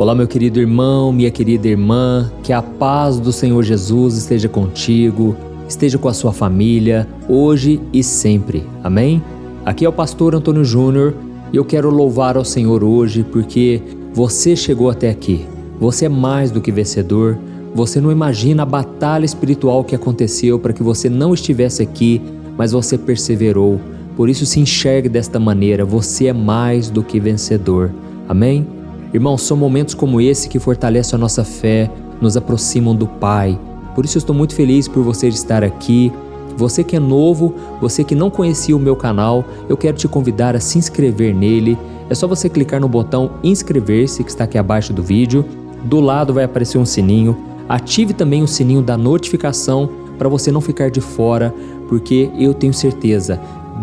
Olá, meu querido irmão, minha querida irmã, que a paz do Senhor Jesus esteja contigo, esteja com a sua família, hoje e sempre. Amém? Aqui é o pastor Antônio Júnior e eu quero louvar ao Senhor hoje porque você chegou até aqui. Você é mais do que vencedor. Você não imagina a batalha espiritual que aconteceu para que você não estivesse aqui, mas você perseverou. Por isso se enxergue desta maneira, você é mais do que vencedor. Amém? Irmãos, são momentos como esse que fortalecem a nossa fé, nos aproximam do Pai. Por isso eu estou muito feliz por você estar aqui. Você que é novo, você que não conhecia o meu canal, eu quero te convidar a se inscrever nele. É só você clicar no botão inscrever-se que está aqui abaixo do vídeo. Do lado vai aparecer um sininho. Ative também o sininho da notificação para você não ficar de fora, porque eu tenho certeza,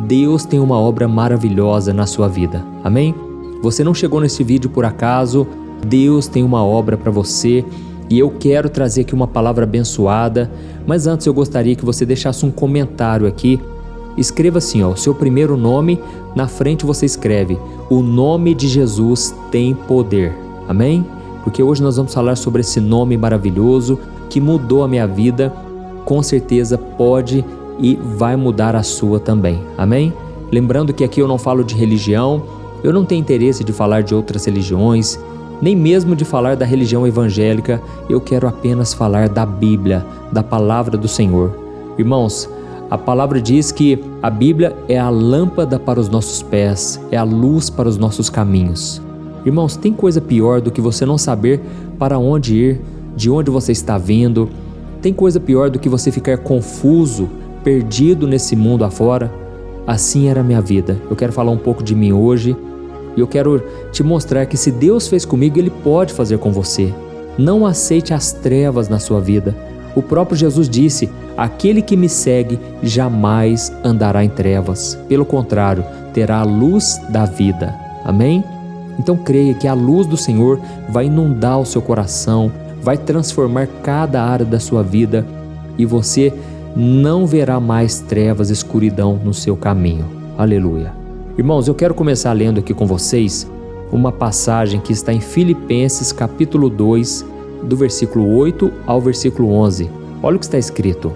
Deus tem uma obra maravilhosa na sua vida. Amém? Você não chegou nesse vídeo por acaso, Deus tem uma obra para você e eu quero trazer aqui uma palavra abençoada, mas antes eu gostaria que você deixasse um comentário aqui. Escreva assim, o seu primeiro nome, na frente você escreve: o nome de Jesus tem poder. Amém? Porque hoje nós vamos falar sobre esse nome maravilhoso que mudou a minha vida, com certeza pode e vai mudar a sua também. Amém? Lembrando que aqui eu não falo de religião, eu não tenho interesse de falar de outras religiões, nem mesmo de falar da religião evangélica, eu quero apenas falar da Bíblia, da palavra do Senhor. Irmãos, a palavra diz que a Bíblia é a lâmpada para os nossos pés, é a luz para os nossos caminhos. Irmãos, tem coisa pior do que você não saber para onde ir, de onde você está vindo? Tem coisa pior do que você ficar confuso, perdido nesse mundo afora? Assim era a minha vida. Eu quero falar um pouco de mim hoje. E eu quero te mostrar que se Deus fez comigo, Ele pode fazer com você. Não aceite as trevas na sua vida. O próprio Jesus disse: aquele que me segue jamais andará em trevas. Pelo contrário, terá a luz da vida. Amém? Então creia que a luz do Senhor vai inundar o seu coração, vai transformar cada área da sua vida e você não verá mais trevas, escuridão no seu caminho. Aleluia. Irmãos, eu quero começar lendo aqui com vocês uma passagem que está em Filipenses capítulo 2, do versículo 8 ao versículo 11. Olha o que está escrito: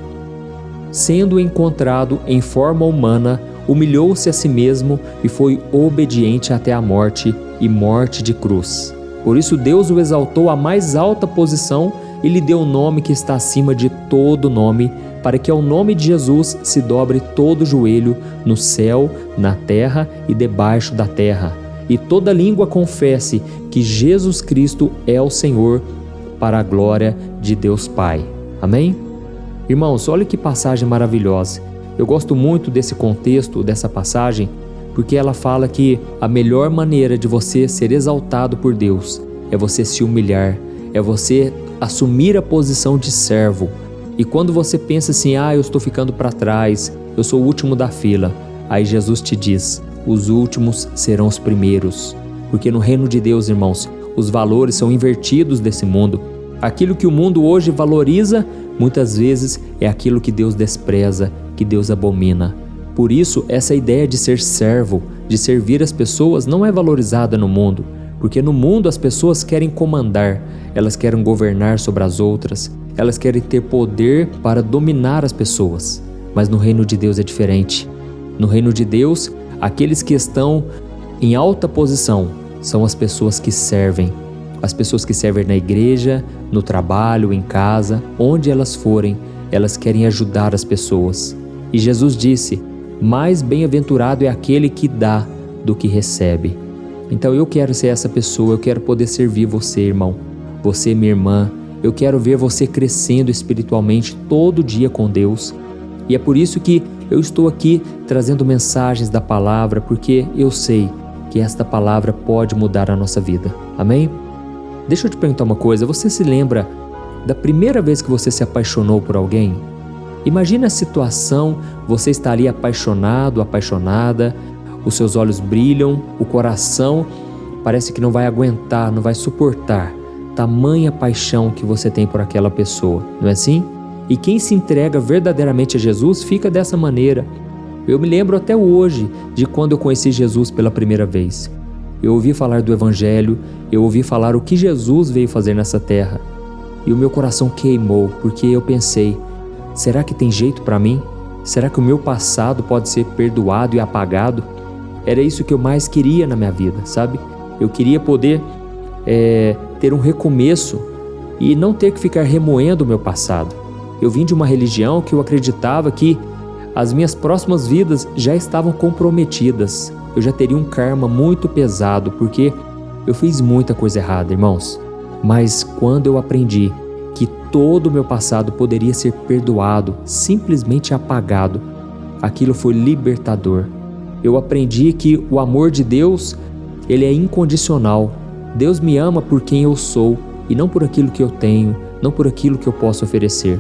sendo encontrado em forma humana, humilhou-se a si mesmo e foi obediente até a morte e morte de cruz. Por isso Deus o exaltou à mais alta posição e lhe deu o nome que está acima de todo nome, para que ao nome de Jesus se dobre todo o joelho no céu, na terra e debaixo da terra, e toda língua confesse que Jesus Cristo é o Senhor, para a glória de Deus Pai. Amém? Irmãos, olha que passagem maravilhosa. Eu gosto muito desse contexto, dessa passagem, porque ela fala que a melhor maneira de você ser exaltado por Deus é você se humilhar, é você assumir a posição de servo. E quando você pensa assim, eu estou ficando para trás, eu sou o último da fila, aí Jesus te diz: os últimos serão os primeiros. Porque no reino de Deus, irmãos, os valores são invertidos desse mundo. Aquilo que o mundo hoje valoriza, muitas vezes é aquilo que Deus despreza, que Deus abomina. Por isso, essa ideia de ser servo, de servir as pessoas, não é valorizada no mundo. Porque no mundo as pessoas querem comandar, elas querem governar sobre as outras, elas querem ter poder para dominar as pessoas. Mas no reino de Deus é diferente. No reino de Deus, aqueles que estão em alta posição são as pessoas que servem. As pessoas que servem na igreja, no trabalho, em casa, onde elas forem, elas querem ajudar as pessoas. E Jesus disse: mais bem-aventurado é aquele que dá do que recebe. Então eu quero ser essa pessoa, eu quero poder servir você, irmão, você, minha irmã. Eu quero ver você crescendo espiritualmente todo dia com Deus. E é por isso que eu estou aqui trazendo mensagens da palavra, porque eu sei que esta palavra pode mudar a nossa vida. Amém? Deixa eu te perguntar uma coisa, você se lembra da primeira vez que você se apaixonou por alguém? Imagina a situação, você está ali apaixonado, apaixonada, os seus olhos brilham, o coração parece que não vai aguentar, não vai suportar tamanha paixão que você tem por aquela pessoa, não é assim? E quem se entrega verdadeiramente a Jesus fica dessa maneira. Eu me lembro até hoje de quando eu conheci Jesus pela primeira vez. Eu ouvi falar do Evangelho, eu ouvi falar o que Jesus veio fazer nessa terra. E o meu coração queimou, porque eu pensei, será que tem jeito para mim? Será que o meu passado pode ser perdoado e apagado? Era isso que eu mais queria na minha vida, sabe? Eu queria poder ter um recomeço e não ter que ficar remoendo o meu passado. Eu vim de uma religião que eu acreditava que as minhas próximas vidas já estavam comprometidas. Eu já teria um karma muito pesado, porque eu fiz muita coisa errada, irmãos. Mas quando eu aprendi que todo o meu passado poderia ser perdoado, simplesmente apagado, aquilo foi libertador. Eu aprendi que o amor de Deus, ele é incondicional. Deus me ama por quem eu sou e não por aquilo que eu tenho, não por aquilo que eu posso oferecer.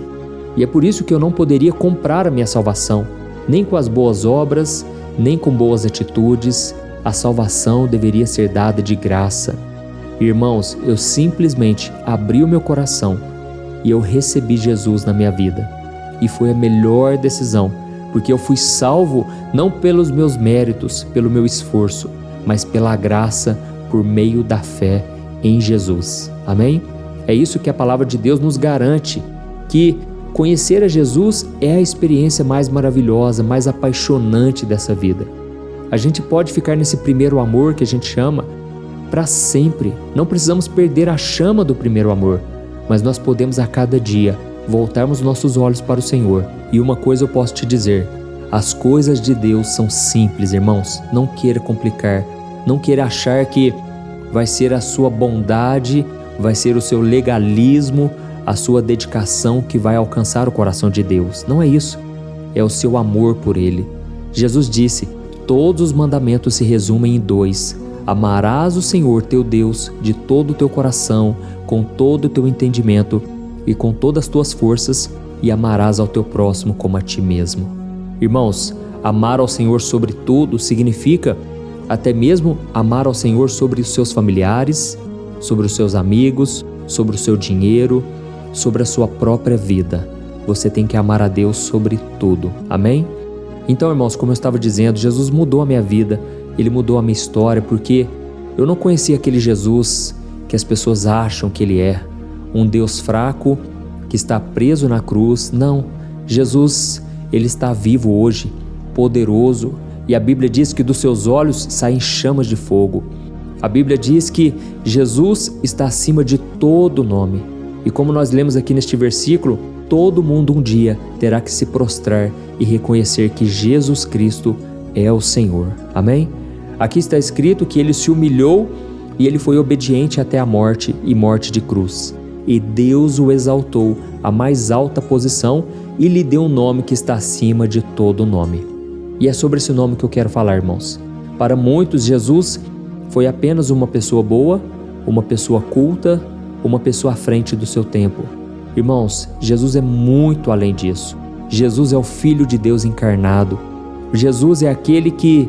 E é por isso que eu não poderia comprar a minha salvação, nem com as boas obras, nem com boas atitudes. A salvação deveria ser dada de graça. Irmãos, eu simplesmente abri o meu coração e eu recebi Jesus na minha vida. E foi a melhor decisão, porque eu fui salvo não pelos meus méritos, pelo meu esforço, mas pela graça por meio da fé em Jesus. Amém? É isso que a palavra de Deus nos garante, que conhecer a Jesus é a experiência mais maravilhosa, mais apaixonante dessa vida. A gente pode ficar nesse primeiro amor que a gente chama para sempre. Não precisamos perder a chama do primeiro amor, mas nós podemos a cada dia voltarmos nossos olhos para o Senhor. E uma coisa eu posso te dizer, as coisas de Deus são simples, irmãos. Não queira complicar, não queira achar que vai ser a sua bondade, vai ser o seu legalismo, a sua dedicação que vai alcançar o coração de Deus. Não é isso, é o seu amor por Ele. Jesus disse, todos os mandamentos se resumem em 2. Amarás o Senhor teu Deus de todo o teu coração, com todo o teu entendimento e com todas as tuas forças, e amarás ao teu próximo como a ti mesmo. Irmãos, amar ao Senhor sobre tudo significa até mesmo amar ao Senhor sobre os seus familiares, sobre os seus amigos, sobre o seu dinheiro, sobre a sua própria vida. Você tem que amar a Deus sobre tudo. Amém? Então, irmãos, como eu estava dizendo, Jesus mudou a minha vida. Ele mudou a minha história, porque eu não conhecia aquele Jesus que as pessoas acham que Ele é. Um Deus fraco que está preso na cruz. Não, Jesus, Ele está vivo hoje, poderoso. E a Bíblia diz que dos seus olhos saem chamas de fogo. A Bíblia diz que Jesus está acima de todo nome. E como nós lemos aqui neste versículo, todo mundo um dia terá que se prostrar e reconhecer que Jesus Cristo é o Senhor. Amém? Aqui está escrito que Ele se humilhou e Ele foi obediente até a morte e morte de cruz. E Deus o exaltou à mais alta posição e lhe deu um nome que está acima de todo nome. E é sobre esse nome que eu quero falar, irmãos. Para muitos, Jesus foi apenas uma pessoa boa, uma pessoa culta, uma pessoa à frente do seu tempo. Irmãos, Jesus é muito além disso. Jesus é o Filho de Deus encarnado. Jesus é aquele que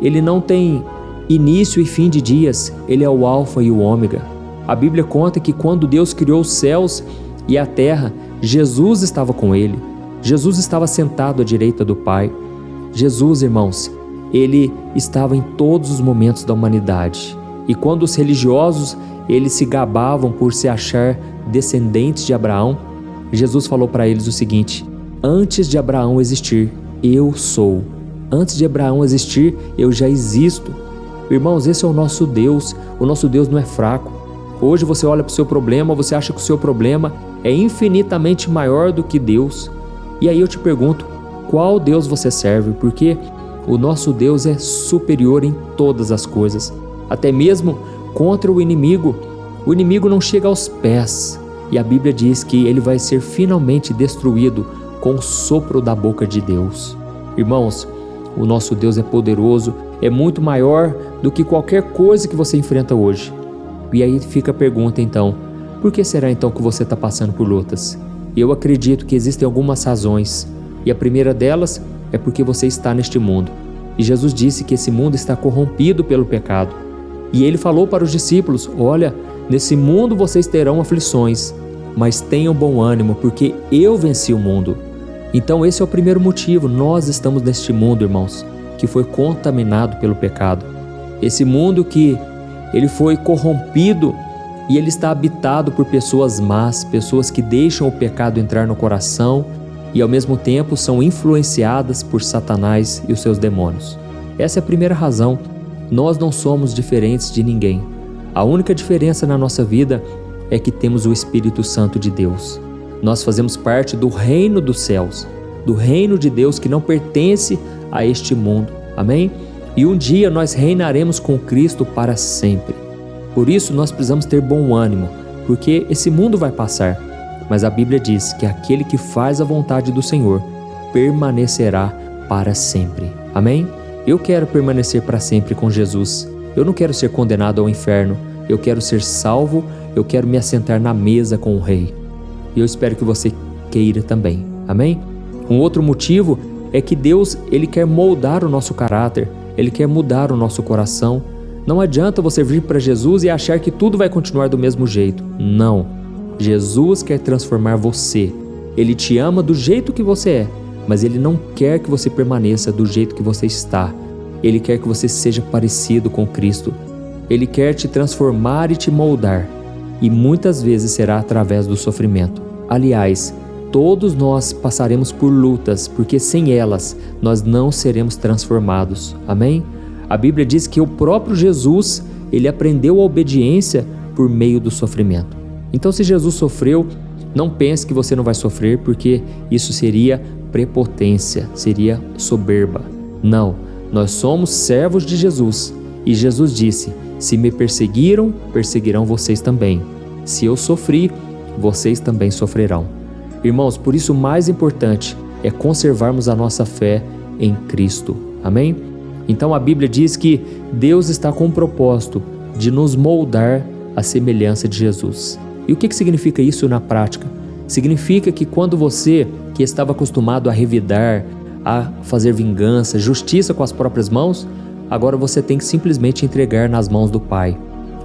Ele não tem início e fim de dias. Ele é o Alfa e o Ômega. A Bíblia conta que quando Deus criou os céus e a terra, Jesus estava com Ele. Jesus estava sentado à direita do Pai. Jesus, irmãos, Ele estava em todos os momentos da humanidade. E quando os religiosos, eles se gabavam por se achar descendentes de Abraão, Jesus falou para eles o seguinte: antes de Abraão existir, eu sou. Antes de Abraão existir, eu já existo. Irmãos, esse é o nosso Deus. O nosso Deus não é fraco. Hoje você olha para o seu problema, você acha que o seu problema é infinitamente maior do que Deus. E aí eu te pergunto, qual Deus você serve? Porque o nosso Deus é superior em todas as coisas. Até mesmo contra o inimigo não chega aos pés. E a Bíblia diz que ele vai ser finalmente destruído com o sopro da boca de Deus. Irmãos, o nosso Deus é poderoso, é muito maior do que qualquer coisa que você enfrenta hoje. E aí fica a pergunta então, por que será então que você está passando por lutas? Eu acredito que existem algumas razões, e a primeira delas é porque você está neste mundo. E Jesus disse que esse mundo está corrompido pelo pecado. E Ele falou para os discípulos, olha, nesse mundo vocês terão aflições, mas tenham bom ânimo, porque eu venci o mundo. Então esse é o primeiro motivo, nós estamos neste mundo, irmãos, que foi contaminado pelo pecado. Esse mundo que ele foi corrompido e ele está habitado por pessoas más, pessoas que deixam o pecado entrar no coração e ao mesmo tempo são influenciadas por Satanás e os seus demônios. Essa é a primeira razão. Nós não somos diferentes de ninguém. A única diferença na nossa vida é que temos o Espírito Santo de Deus. Nós fazemos parte do reino dos céus, do reino de Deus que não pertence a este mundo. Amém? E um dia nós reinaremos com Cristo para sempre. Por isso nós precisamos ter bom ânimo, porque esse mundo vai passar. Mas a Bíblia diz que aquele que faz a vontade do Senhor permanecerá para sempre. Amém? Eu quero permanecer para sempre com Jesus. Eu não quero ser condenado ao inferno. Eu quero ser salvo. Eu quero me assentar na mesa com o Rei. E eu espero que você queira também. Amém? Um outro motivo é que Deus, Ele quer moldar o nosso caráter. Ele quer mudar o nosso coração. Não adianta você vir para Jesus e achar que tudo vai continuar do mesmo jeito. Não. Jesus quer transformar você. Ele te ama do jeito que você é, mas Ele não quer que você permaneça do jeito que você está. Ele quer que você seja parecido com Cristo. Ele quer te transformar e te moldar. E muitas vezes será através do sofrimento. Aliás, todos nós passaremos por lutas, porque sem elas nós não seremos transformados. Amém? A Bíblia diz que o próprio Jesus, Ele aprendeu a obediência por meio do sofrimento. Então, se Jesus sofreu, não pense que você não vai sofrer, porque isso seria prepotência, seria soberba. Não, nós somos servos de Jesus. E Jesus disse: se me perseguiram, perseguirão vocês também. Se eu sofri, vocês também sofrerão. Irmãos, por isso o mais importante é conservarmos a nossa fé em Cristo. Amém? Então a Bíblia diz que Deus está com o propósito de nos moldar à semelhança de Jesus. E o que significa isso na prática? Significa que quando você, que estava acostumado a revidar, a fazer vingança, justiça com as próprias mãos, agora você tem que simplesmente entregar nas mãos do Pai,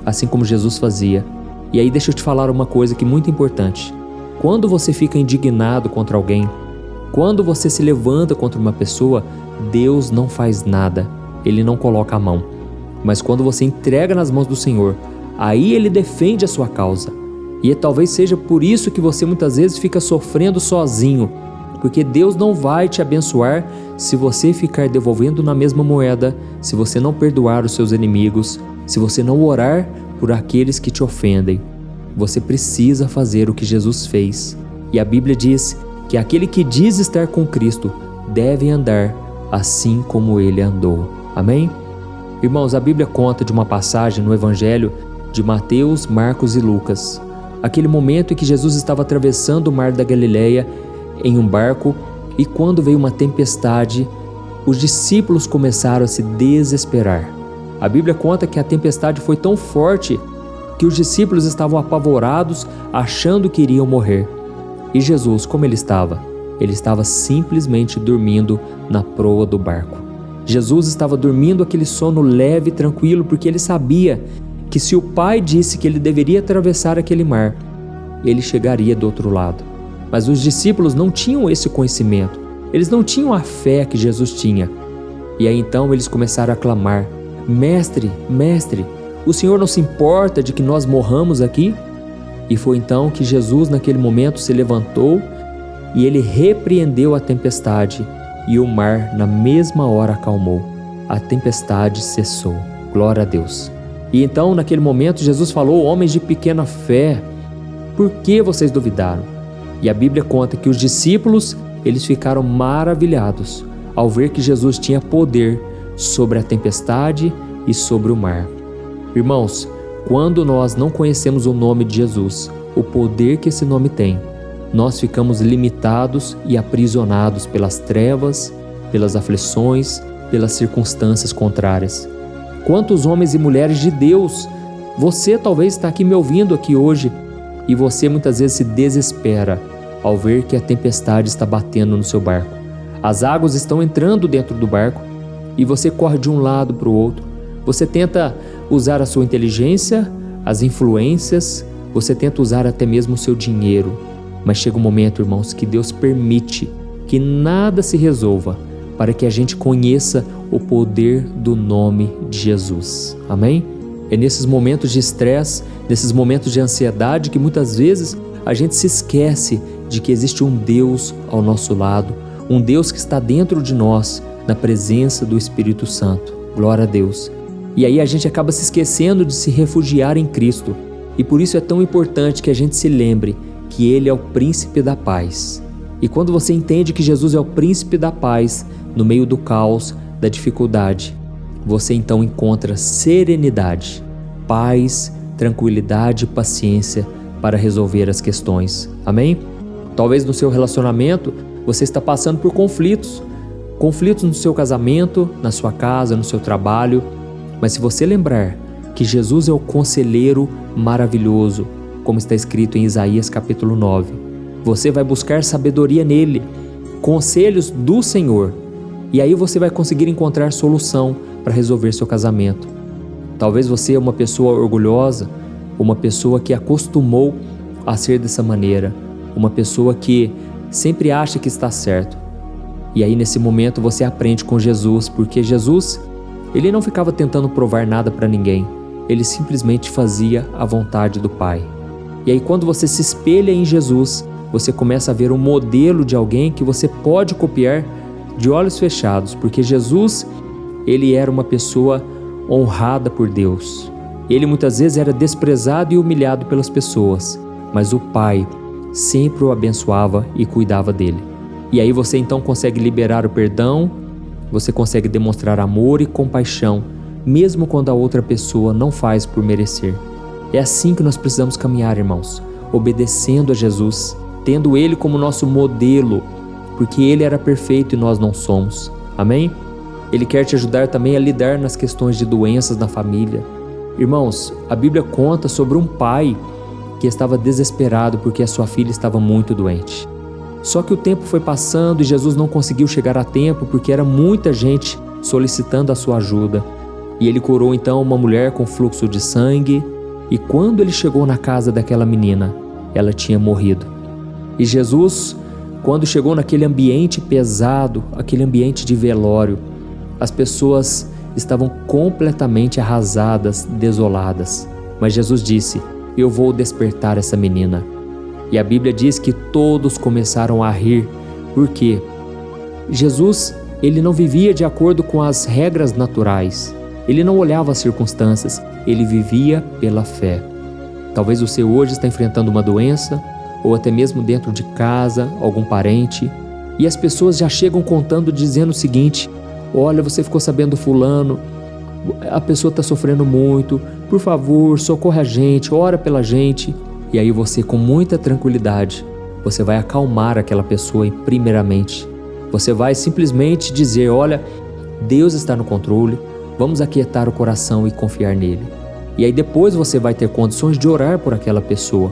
assim como Jesus fazia. E aí deixa eu te falar uma coisa que é muito importante. Quando você fica indignado contra alguém, quando você se levanta contra uma pessoa, Deus não faz nada, Ele não coloca a mão. Mas quando você entrega nas mãos do Senhor, aí Ele defende a sua causa. E talvez seja por isso que você muitas vezes fica sofrendo sozinho, porque Deus não vai te abençoar se você ficar devolvendo na mesma moeda, se você não perdoar os seus inimigos, se você não orar por aqueles que te ofendem. Você precisa fazer o que Jesus fez. E a Bíblia diz que aquele que diz estar com Cristo deve andar assim como Ele andou. Amém? Irmãos, a Bíblia conta de uma passagem no Evangelho de Mateus, Marcos e Lucas. Aquele momento em que Jesus estava atravessando o mar da Galileia em um barco e quando veio uma tempestade, os discípulos começaram a se desesperar. A Bíblia conta que a tempestade foi tão forte que os discípulos estavam apavorados, achando que iriam morrer. E Jesus, como ele estava? Ele estava simplesmente dormindo na proa do barco. Jesus estava dormindo aquele sono leve e tranquilo, porque ele sabia que se o Pai disse que ele deveria atravessar aquele mar, ele chegaria do outro lado. Mas os discípulos não tinham esse conhecimento, eles não tinham a fé que Jesus tinha. E aí então eles começaram a clamar: Mestre, Mestre, o Senhor não se importa de que nós morramos aqui? E foi então que Jesus naquele momento se levantou e ele repreendeu a tempestade e o mar na mesma hora acalmou. A tempestade cessou. Glória a Deus. E então naquele momento Jesus falou: homens de pequena fé, por que vocês duvidaram? E a Bíblia conta que os discípulos, eles ficaram maravilhados ao ver que Jesus tinha poder sobre a tempestade e sobre o mar. Irmãos, quando nós não conhecemos o nome de Jesus, o poder que esse nome tem, nós ficamos limitados e aprisionados pelas trevas, pelas aflições, pelas circunstâncias contrárias. Quantos homens e mulheres de Deus, você talvez está aqui me ouvindo aqui hoje, e você muitas vezes se desespera ao ver que a tempestade está batendo no seu barco. As águas estão entrando dentro do barco e você corre de um lado para o outro. Você tenta usar a sua inteligência, as influências, você tenta usar até mesmo o seu dinheiro. Mas chega um momento, irmãos, que Deus permite que nada se resolva, para que a gente conheça o poder do nome de Jesus. Amém? É nesses momentos de estresse, nesses momentos de ansiedade que muitas vezes a gente se esquece de que existe um Deus ao nosso lado, um Deus que está dentro de nós, na presença do Espírito Santo. Glória a Deus. E aí a gente acaba se esquecendo de se refugiar em Cristo. E por isso é tão importante que a gente se lembre que Ele é o príncipe da paz. E quando você entende que Jesus é o príncipe da paz, no meio do caos, da dificuldade, você então encontra serenidade, paz, tranquilidade e paciência para resolver as questões. Amém? Talvez no seu relacionamento você está passando por conflitos no seu casamento, na sua casa, no seu trabalho. Mas se você lembrar que Jesus é o conselheiro maravilhoso, como está escrito em Isaías capítulo 9, você vai buscar sabedoria nele, conselhos do Senhor, e aí você vai conseguir encontrar solução para resolver seu casamento. Talvez você é uma pessoa orgulhosa, uma pessoa que acostumou a ser dessa maneira, uma pessoa que sempre acha que está certo. E aí nesse momento você aprende com Jesus, porque Jesus, Ele não ficava tentando provar nada para ninguém, Ele simplesmente fazia a vontade do Pai. E aí quando você se espelha em Jesus, você começa a ver um modelo de alguém que você pode copiar de olhos fechados, porque Jesus, Ele era uma pessoa honrada por Deus. Ele muitas vezes era desprezado e humilhado pelas pessoas, mas o Pai sempre o abençoava e cuidava dele. E aí você então consegue liberar o perdão, você consegue demonstrar amor e compaixão, mesmo quando a outra pessoa não faz por merecer. É assim que nós precisamos caminhar, irmãos, obedecendo a Jesus, tendo Ele como nosso modelo, porque Ele era perfeito e nós não somos. Amém? Ele quer te ajudar também a lidar nas questões de doenças na família. Irmãos, a Bíblia conta sobre um pai que estava desesperado porque a sua filha estava muito doente. Só que o tempo foi passando e Jesus não conseguiu chegar a tempo porque era muita gente solicitando a sua ajuda. E ele curou então uma mulher com fluxo de sangue, e quando ele chegou na casa daquela menina, ela tinha morrido. E Jesus, quando chegou naquele ambiente pesado, aquele ambiente de velório, as pessoas estavam completamente arrasadas, desoladas. Mas Jesus disse: eu vou despertar essa menina. E a Bíblia diz que todos começaram a rir, porque Jesus, ele não vivia de acordo com as regras naturais. Ele não olhava as circunstâncias, ele vivia pela fé. Talvez você hoje está enfrentando uma doença, ou até mesmo dentro de casa, algum parente, e as pessoas já chegam contando, dizendo o seguinte: olha, você ficou sabendo fulano, a pessoa está sofrendo muito, por favor, socorre a gente, ora pela gente. E aí você, com muita tranquilidade, você vai acalmar aquela pessoa primeiramente. Você vai simplesmente dizer: olha, Deus está no controle, vamos aquietar o coração e confiar nele. E aí depois você vai ter condições de orar por aquela pessoa.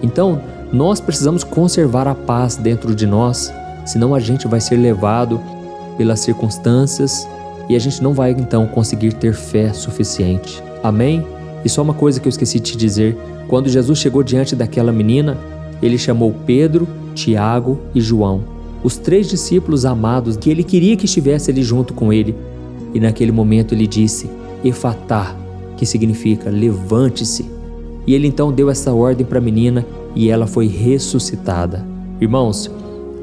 Então, nós precisamos conservar a paz dentro de nós, senão a gente vai ser levado pelas circunstâncias e a gente não vai então conseguir ter fé suficiente. Amém? E só uma coisa que eu esqueci de te dizer: quando Jesus chegou diante daquela menina, ele chamou Pedro, Tiago e João, os 3 discípulos amados que ele queria que estivesse ali junto com ele. E naquele momento ele disse: Efatá, que significa levante-se. E ele então deu essa ordem para a menina e ela foi ressuscitada. Irmãos,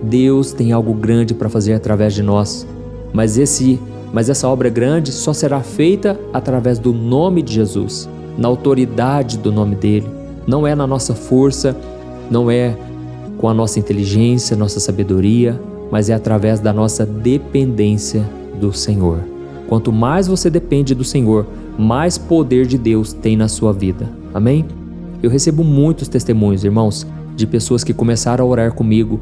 Deus tem algo grande para fazer através de nós, mas essa obra grande só será feita através do nome de Jesus, na autoridade do nome dele. Não é na nossa força, não é com a nossa inteligência, nossa sabedoria, mas é através da nossa dependência do Senhor. Quanto mais você depende do Senhor, mais poder de Deus tem na sua vida. Amém? Eu recebo muitos testemunhos, irmãos, de pessoas que começaram a orar comigo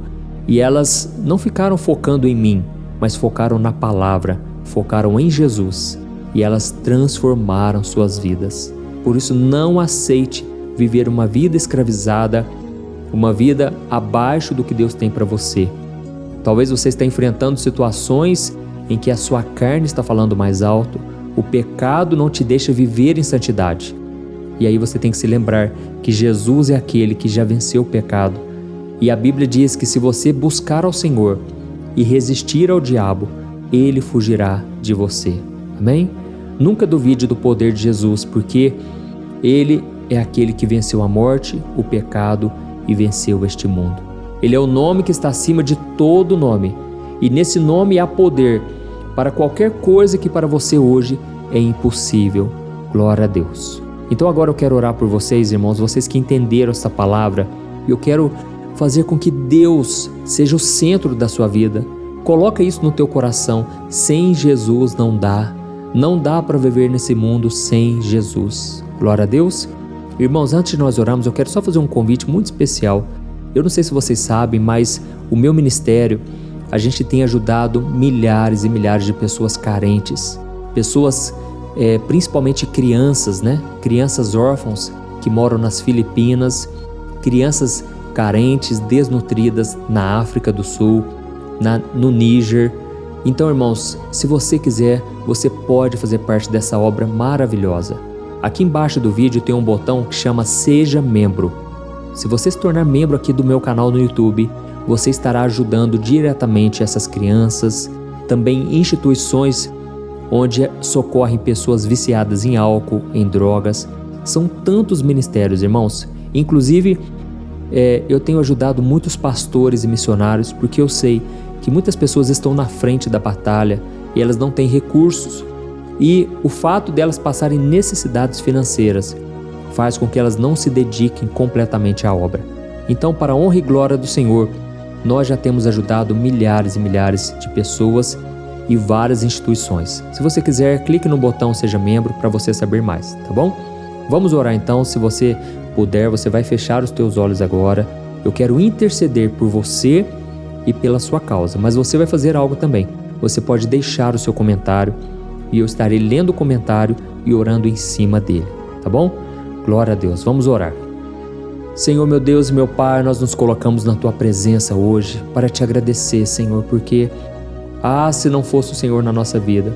e elas não ficaram focando em mim, mas focaram na palavra, focaram em Jesus, e elas transformaram suas vidas. Por isso, não aceite viver uma vida escravizada, uma vida abaixo do que Deus tem para você. Talvez você esteja enfrentando situações em que a sua carne está falando mais alto, o pecado não te deixa viver em santidade. E aí você tem que se lembrar que Jesus é aquele que já venceu o pecado. E a Bíblia diz que se você buscar ao Senhor e resistir ao diabo, Ele fugirá de você. Amém? Nunca duvide do poder de Jesus, porque Ele é aquele que venceu a morte, o pecado e venceu este mundo. Ele é o nome que está acima de todo nome, e nesse nome há poder para qualquer coisa que para você hoje é impossível. Glória a Deus. Então agora eu quero orar por vocês, irmãos, vocês que entenderam essa palavra. Eu quero fazer com que Deus seja o centro da sua vida. Coloca isso no teu coração. Sem Jesus não dá. Não dá para viver nesse mundo sem Jesus. Glória a Deus. Irmãos, antes de nós orarmos, eu quero só fazer um convite muito especial. Eu não sei se vocês sabem, mas o meu ministério, a gente tem ajudado milhares e milhares de pessoas carentes. Pessoas, principalmente crianças, né? Crianças órfãos que moram nas Filipinas, crianças carentes, desnutridas na África do Sul, no Níger. Então, irmãos, se você quiser, você pode fazer parte dessa obra maravilhosa. Aqui embaixo do vídeo tem um botão que chama Seja Membro. Se você se tornar membro aqui do meu canal no YouTube, você estará ajudando diretamente essas crianças, também instituições onde socorrem pessoas viciadas em álcool, em drogas. São tantos ministérios, irmãos. Inclusive, eu tenho ajudado muitos pastores e missionários, porque eu sei que muitas pessoas estão na frente da batalha e elas não têm recursos. E o fato delas passarem necessidades financeiras faz com que elas não se dediquem completamente à obra. Então, para a honra e glória do Senhor, nós já temos ajudado milhares e milhares de pessoas e várias instituições. Se você quiser, clique no botão Seja Membro para você saber mais, tá bom? Vamos orar então. Se você puder, você vai fechar os teus olhos agora. Eu quero interceder por você e pela sua causa, mas você vai fazer algo também. Você pode deixar o seu comentário e eu estarei lendo o comentário e orando em cima dele, tá bom? Glória a Deus. Vamos orar. Senhor, meu Deus e meu Pai, nós nos colocamos na Tua presença hoje para Te agradecer, Senhor, porque, se não fosse o Senhor na nossa vida,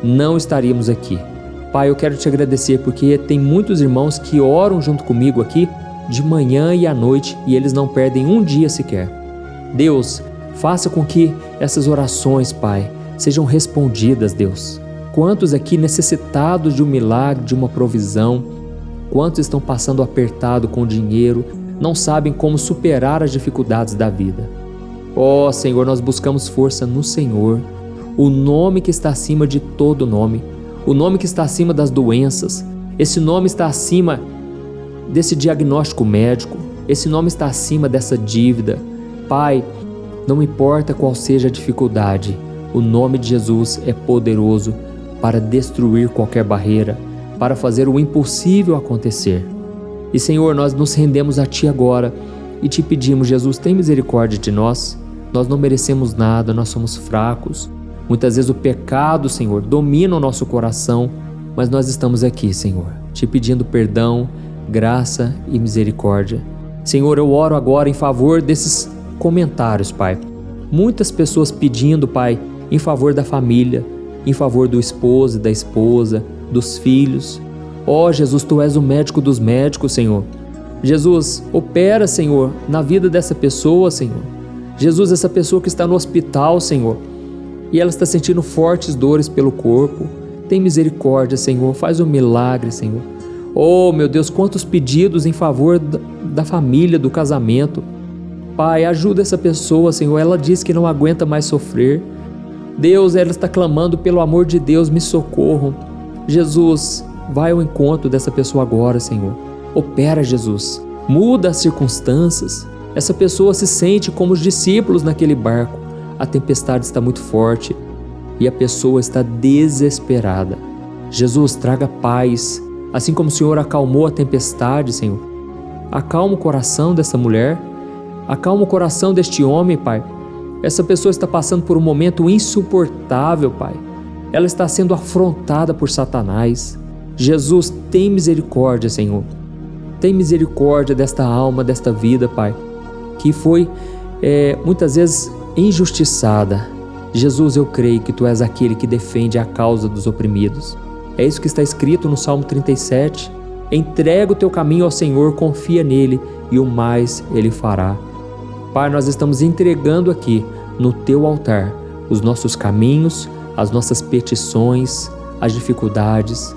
não estaríamos aqui. Pai, eu quero Te agradecer porque tem muitos irmãos que oram junto comigo aqui de manhã e à noite e eles não perdem um dia sequer. Deus, faça com que essas orações, Pai, sejam respondidas, Deus. Quantos aqui necessitados de um milagre, de uma provisão? Quantos estão passando apertado com dinheiro, não sabem como superar as dificuldades da vida? Senhor, nós buscamos força no Senhor, o nome que está acima de todo nome, o nome que está acima das doenças. Esse nome está acima desse diagnóstico médico, esse nome está acima dessa dívida. Pai, não importa qual seja a dificuldade, o nome de Jesus é poderoso para destruir qualquer barreira, para fazer o impossível acontecer. E Senhor, nós nos rendemos a Ti agora e Te pedimos, Jesus, tem misericórdia de nós. Nós não merecemos nada, nós somos fracos. Muitas vezes o pecado, Senhor, domina o nosso coração, mas nós estamos aqui, Senhor, Te pedindo perdão, graça e misericórdia. Senhor, eu oro agora em favor desses comentários, Pai. Muitas pessoas pedindo, Pai, em favor da família, em favor do esposo e da esposa, dos filhos. Jesus, Tu és o médico dos médicos, Senhor. Jesus, opera, Senhor, na vida dessa pessoa, Senhor. Jesus, essa pessoa que está no hospital, Senhor, e ela está sentindo fortes dores pelo corpo. Tem misericórdia, Senhor, faz um milagre, Senhor. Meu Deus, quantos pedidos em favor da família, do casamento. Pai, ajuda essa pessoa, Senhor. Ela diz que não aguenta mais sofrer. Deus, ela está clamando pelo amor de Deus, me socorram. Jesus, vai ao encontro dessa pessoa agora, Senhor. Opera, Jesus. Muda as circunstâncias. Essa pessoa se sente como os discípulos naquele barco. A tempestade está muito forte e a pessoa está desesperada. Jesus, traga paz. Assim como o Senhor acalmou a tempestade, Senhor, acalma o coração dessa mulher, acalma o coração deste homem, Pai. Essa pessoa está passando por um momento insuportável, Pai. Ela está sendo afrontada por Satanás. Jesus, tem misericórdia, Senhor. Tem misericórdia desta alma, desta vida, Pai, que foi muitas vezes injustiçada. Jesus, eu creio que Tu és aquele que defende a causa dos oprimidos. É isso que está escrito no Salmo 37. Entrega o teu caminho ao Senhor, confia nele e o mais Ele fará. Pai, nós estamos entregando aqui no Teu altar os nossos caminhos, as nossas petições, as dificuldades.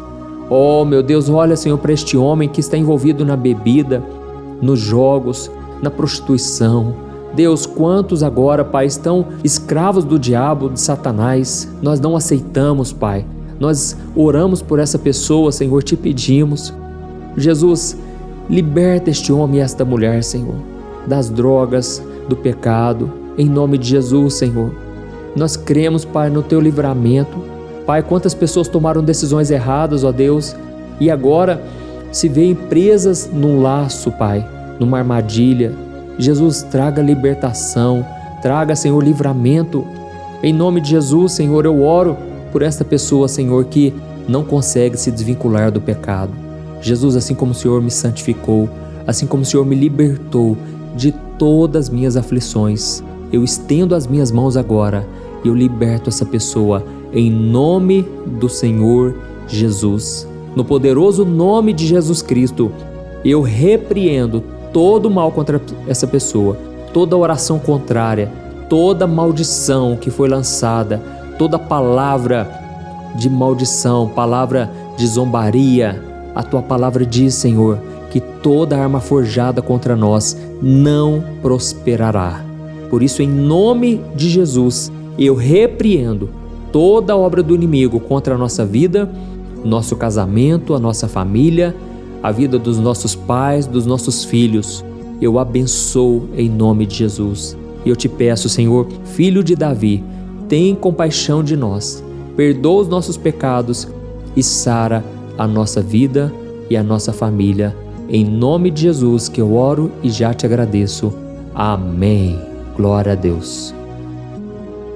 Oh, meu Deus, olha, Senhor, para este homem que está envolvido na bebida, nos jogos, na prostituição. Deus, quantos agora, Pai, estão escravos do diabo, de Satanás. Nós não aceitamos, Pai. Nós oramos por essa pessoa, Senhor, te pedimos. Jesus, liberta este homem e esta mulher, Senhor, das drogas, do pecado, em nome de Jesus, Senhor. Nós cremos, Pai, no Teu livramento. Pai, quantas pessoas tomaram decisões erradas, ó Deus, e agora se veem presas num laço, Pai, numa armadilha. Jesus, traga libertação, traga, Senhor, livramento. Em nome de Jesus, Senhor, eu oro por esta pessoa, Senhor, que não consegue se desvincular do pecado. Jesus, assim como o Senhor me santificou, assim como o Senhor me libertou de todas as minhas aflições, eu estendo as minhas mãos agora e eu liberto essa pessoa em nome do Senhor Jesus. No poderoso nome de Jesus Cristo, eu repreendo todo mal contra essa pessoa, toda oração contrária, toda maldição que foi lançada, toda palavra de maldição, palavra de zombaria. A Tua palavra diz, Senhor, que toda arma forjada contra nós não prosperará. Por isso, em nome de Jesus, eu repreendo toda obra do inimigo contra a nossa vida, nosso casamento, a nossa família, a vida dos nossos pais, dos nossos filhos. Eu abençoo em nome de Jesus. E eu te peço, Senhor, Filho de Davi, tem compaixão de nós, perdoa os nossos pecados e sara a nossa vida e a nossa família. Em nome de Jesus que eu oro e já te agradeço. Amém. Glória a Deus.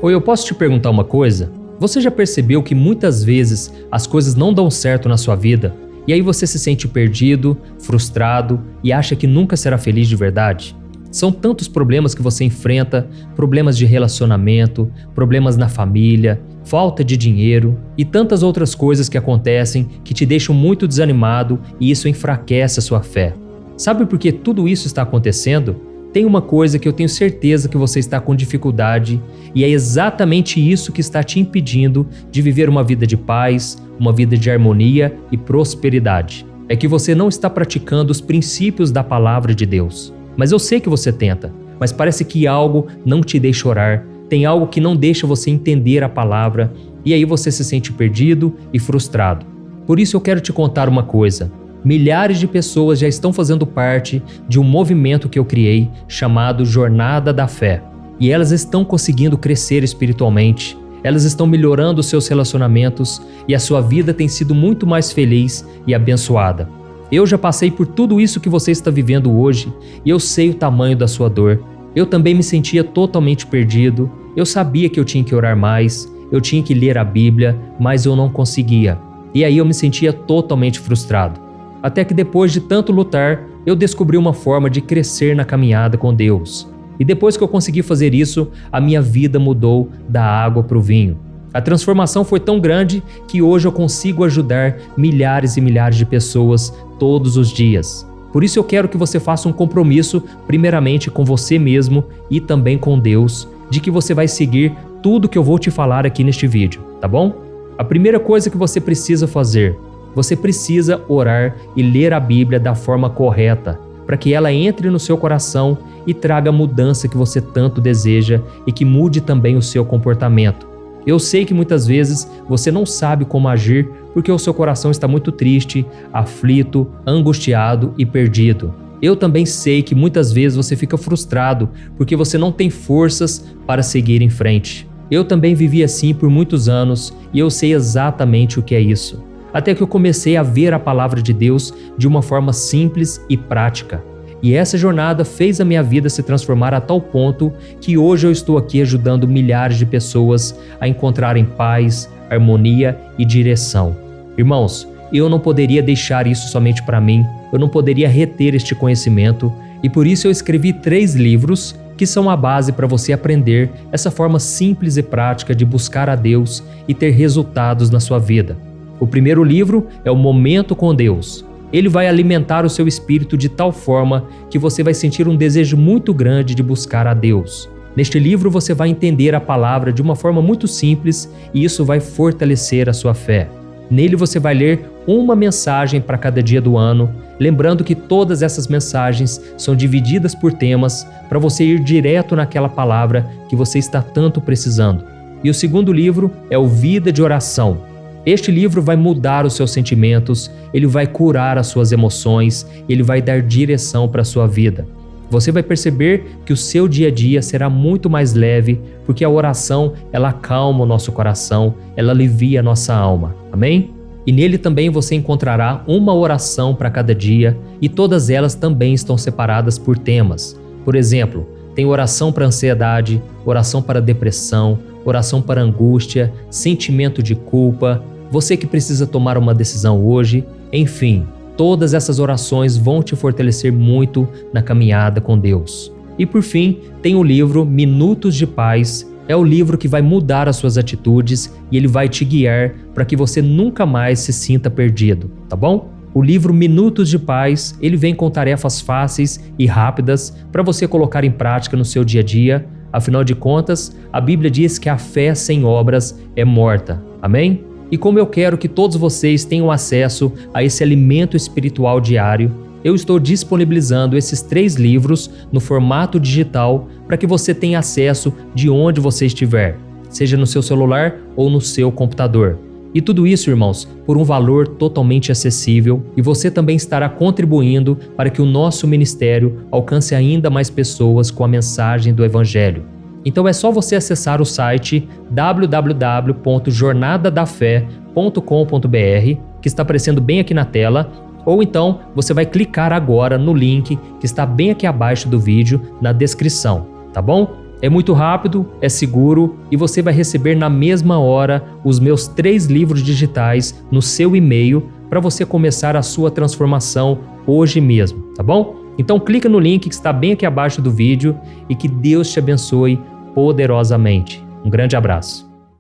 Oi, eu posso te perguntar uma coisa? Você já percebeu que muitas vezes as coisas não dão certo na sua vida e aí você se sente perdido, frustrado e acha que nunca será feliz de verdade? São tantos problemas que você enfrenta, problemas de relacionamento, problemas na família, falta de dinheiro e tantas outras coisas que acontecem que te deixam muito desanimado e isso enfraquece a sua fé. Sabe por que tudo isso está acontecendo? Tem uma coisa que eu tenho certeza que você está com dificuldade e é exatamente isso que está te impedindo de viver uma vida de paz, uma vida de harmonia e prosperidade. É que você não está praticando os princípios da palavra de Deus. Mas eu sei que você tenta, mas parece que algo não te deixa orar, tem algo que não deixa você entender a palavra e aí você se sente perdido e frustrado. Por isso eu quero te contar uma coisa. Milhares de pessoas já estão fazendo parte de um movimento que eu criei chamado Jornada da Fé. E elas estão conseguindo crescer espiritualmente, elas estão melhorando os seus relacionamentos e a sua vida tem sido muito mais feliz e abençoada. Eu já passei por tudo isso que você está vivendo hoje e eu sei o tamanho da sua dor. Eu também me sentia totalmente perdido, eu sabia que eu tinha que orar mais, eu tinha que ler a Bíblia, mas eu não conseguia. E aí eu me sentia totalmente frustrado. Até que depois de tanto lutar, eu descobri uma forma de crescer na caminhada com Deus. E depois que eu consegui fazer isso, a minha vida mudou da água para o vinho. A transformação foi tão grande que hoje eu consigo ajudar milhares e milhares de pessoas todos os dias. Por isso eu quero que você faça um compromisso, primeiramente com você mesmo e também com Deus, de que você vai seguir tudo que eu vou te falar aqui neste vídeo, tá bom? A primeira coisa que você precisa fazer, você precisa orar e ler a Bíblia da forma correta, para que ela entre no seu coração e traga a mudança que você tanto deseja e que mude também o seu comportamento. Eu sei que muitas vezes você não sabe como agir porque o seu coração está muito triste, aflito, angustiado e perdido. Eu também sei que muitas vezes você fica frustrado porque você não tem forças para seguir em frente. Eu também vivi assim por muitos anos e eu sei exatamente o que é isso. Até que eu comecei a ver a palavra de Deus de uma forma simples e prática. E essa jornada fez a minha vida se transformar a tal ponto que hoje eu estou aqui ajudando milhares de pessoas a encontrarem paz, harmonia e direção. Irmãos, eu não poderia deixar isso somente para mim, eu não poderia reter este conhecimento e por isso eu escrevi 3 livros que são a base para você aprender essa forma simples e prática de buscar a Deus e ter resultados na sua vida. O primeiro livro é o Momento com Deus. Ele vai alimentar o seu espírito de tal forma que você vai sentir um desejo muito grande de buscar a Deus. Neste livro você vai entender a palavra de uma forma muito simples e isso vai fortalecer a sua fé. Nele você vai ler uma mensagem para cada dia do ano, lembrando que todas essas mensagens são divididas por temas para você ir direto naquela palavra que você está tanto precisando. E o segundo livro é o Vida de Oração. Este livro vai mudar os seus sentimentos, ele vai curar as suas emoções, ele vai dar direção para a sua vida. Você vai perceber que o seu dia a dia será muito mais leve, porque a oração, ela acalma o nosso coração, ela alivia a nossa alma. Amém? E nele também você encontrará uma oração para cada dia e todas elas também estão separadas por temas. Por exemplo, tem oração para ansiedade, oração para depressão, oração para angústia, sentimento de culpa, você que precisa tomar uma decisão hoje, enfim. Todas essas orações vão te fortalecer muito na caminhada com Deus. E por fim, tem o livro Minutos de Paz. É o livro que vai mudar as suas atitudes e ele vai te guiar para que você nunca mais se sinta perdido, tá bom? O livro Minutos de Paz, ele vem com tarefas fáceis e rápidas para você colocar em prática no seu dia a dia. Afinal de contas, a Bíblia diz que a fé sem obras é morta. Amém? E como eu quero que todos vocês tenham acesso a esse alimento espiritual diário, eu estou disponibilizando esses 3 livros no formato digital para que você tenha acesso de onde você estiver, seja no seu celular ou no seu computador. E tudo isso, irmãos, por um valor totalmente acessível, e você também estará contribuindo para que o nosso ministério alcance ainda mais pessoas com a mensagem do Evangelho. Então é só você acessar o site www.jornadadafé.com.br, que está aparecendo bem aqui na tela, ou então você vai clicar agora no link que está bem aqui abaixo do vídeo, na descrição, tá bom? É muito rápido, é seguro e você vai receber na mesma hora os meus 3 livros digitais no seu e-mail para você começar a sua transformação hoje mesmo, tá bom? Então clica no link que está bem aqui abaixo do vídeo e que Deus te abençoe poderosamente. Um grande abraço.